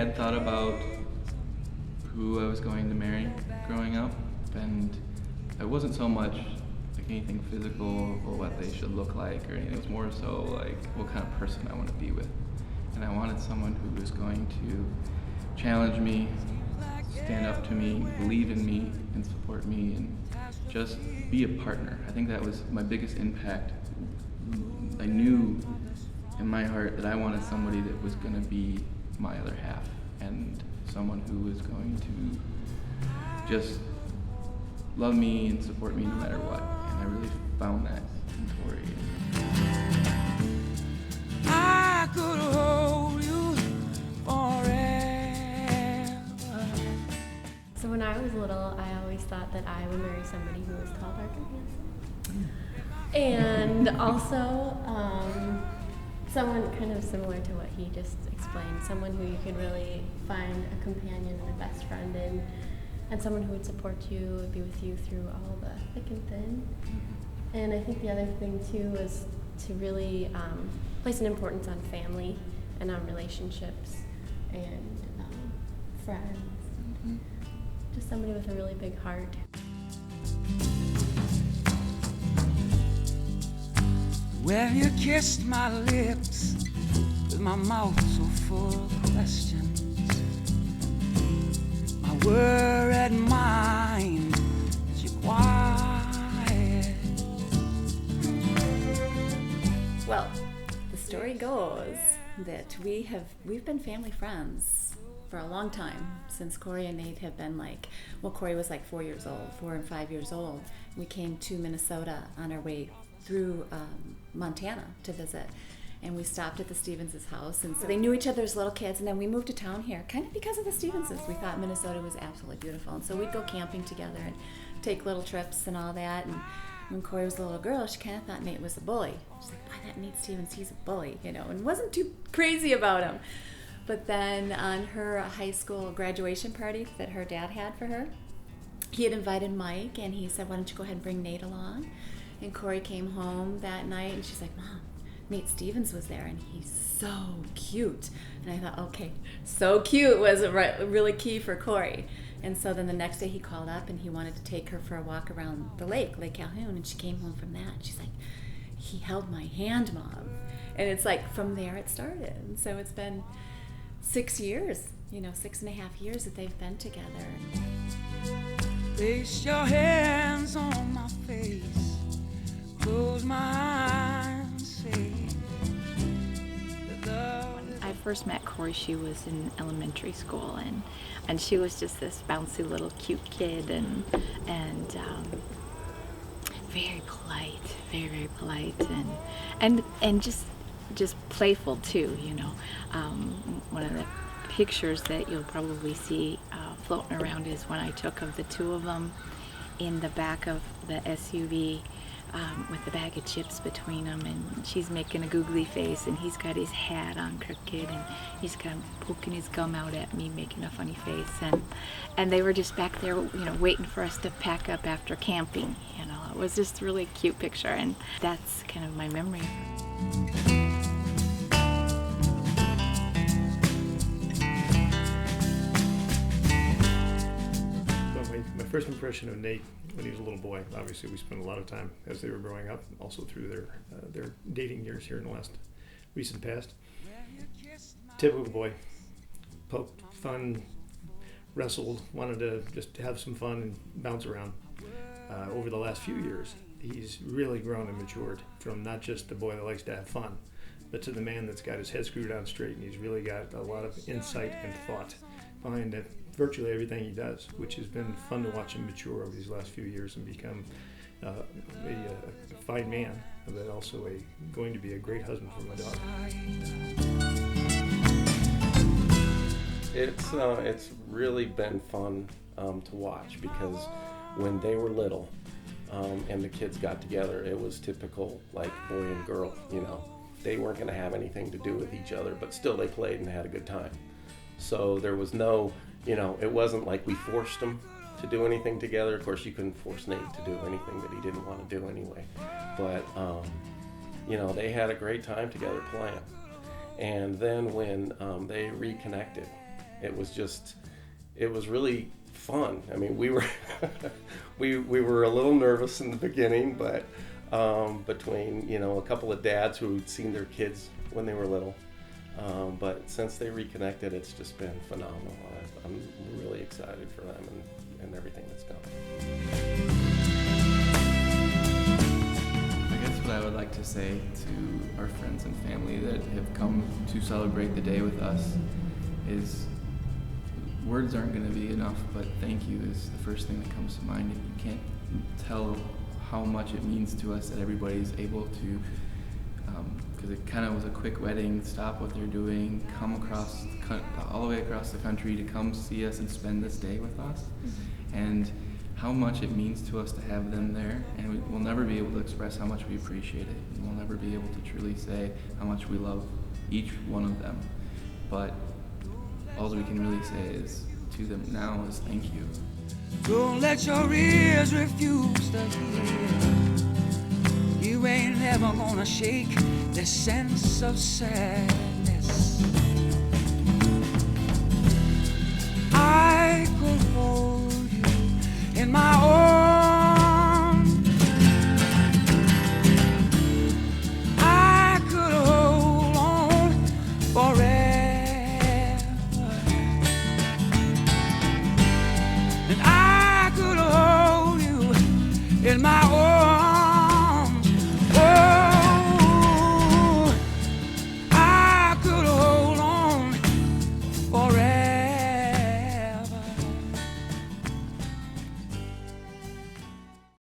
had thought about who I was going to marry growing up, and it wasn't so much like anything physical or what they should look like or anything. It was more so like what kind of person I want to be with. And I wanted someone who was going to challenge me, stand up to me, believe in me, and support me, and just be a partner. I think that was my biggest impact. I knew in my heart that I wanted somebody that was going to be my other half, and someone who was going to just love me and support me no matter what. And I really found that in Kori. I could hold you forever. So when I was little, I always thought that I would marry somebody who was tall, dark, and handsome. And also, someone kind of similar to what he just explained, someone who you could really find a companion and a best friend in, and someone who would support you, be with you through all the thick and thin. And I think the other thing too was to really place an importance on family and on relationships and friends. And just somebody with a really big heart. Well, you kissed my lips with my mouth so full of questions. My worried mind is you quiet. Well, the story goes that we've been family friends for a long time, since Kori and Nate have been Kori was like 4 and 5 years old. We came to Minnesota on our way through Montana to visit, and we stopped at the Stevens' house, and so they knew each other's little kids, and then we moved to town here kind of because of the Stevenses. We thought Minnesota was absolutely beautiful, and so we'd go camping together and take little trips and all that. And when Kori was a little girl, she kind of thought Nate was a bully. She's like, "Why, that Nate Stevens, he's a bully," and wasn't too crazy about him. But then on her high school graduation party that her dad had for her, he had invited Mike, and he said, "Why don't you go ahead and bring Nate along?" And Kori came home that night, and she's like, "Mom, Nate Stevens was there, and he's so cute." And I thought, okay, so cute was really key for Kori. And so then the next day he called up, and he wanted to take her for a walk around the lake, Lake Calhoun, and she came home from that. She's like, "He held my hand, Mom." And it's like from there it started. And so it's been 6 years, 6.5 years that they've been together. Place your hands on my face. Close my eyes, say When I first met Kori, she was in elementary school, and she was just this bouncy little cute kid, and very polite, very polite, and just playful too. One of the pictures that you'll probably see floating around is one I took of the two of them in the back of the SUV. With a bag of chips between them, and she's making a googly face, and he's got his hat on crooked, and he's kind of poking his gum out at me, making a funny face, and they were just back there, waiting for us to pack up after camping. It was just a really cute picture, and that's kind of my memory. My first impression of Nate when he was a little boy, obviously we spent a lot of time as they were growing up, also through their dating years here in the recent past. Typical boy, poked, fun, wrestled, wanted to just have some fun and bounce around. Over the last few years, he's really grown and matured from not just the boy that likes to have fun, but to the man that's got his head screwed on straight, and he's really got a lot of insight and thought behind virtually everything he does, which has been fun to watch him mature over these last few years and become a fine man, but also going to be a great husband for my daughter. It's really been fun to watch, because when they were little and the kids got together, it was typical like boy and girl. They weren't going to have anything to do with each other, but still they played and had a good time. So there was no, it wasn't like we forced them to do anything together. Of course, you couldn't force Nate to do anything that he didn't want to do anyway. But, they had a great time together playing. And then when they reconnected, It was really fun. I mean, we were we were a little nervous in the beginning, but between, you know, a couple of dads who'd seen their kids when they were little, but since they reconnected, it's just been phenomenal. I'm really excited for them and everything that's coming. I guess what I would like to say to our friends and family that have come to celebrate the day with us is words aren't going to be enough, but thank you is the first thing that comes to mind. And you can't tell how much it means to us that everybody's able to, because it kind of was a quick wedding, stop what they're doing, come across all the way across the country to come see us and spend this day with us. And how much it means to us to have them there, and we'll never be able to express how much we appreciate it, and we'll never be able to truly say how much we love each one of them. But all we can really say is to them now is thank you. Don't let your ears refuse to hear. You ain't never gonna shake the sense of sadness. I could hold you in my arms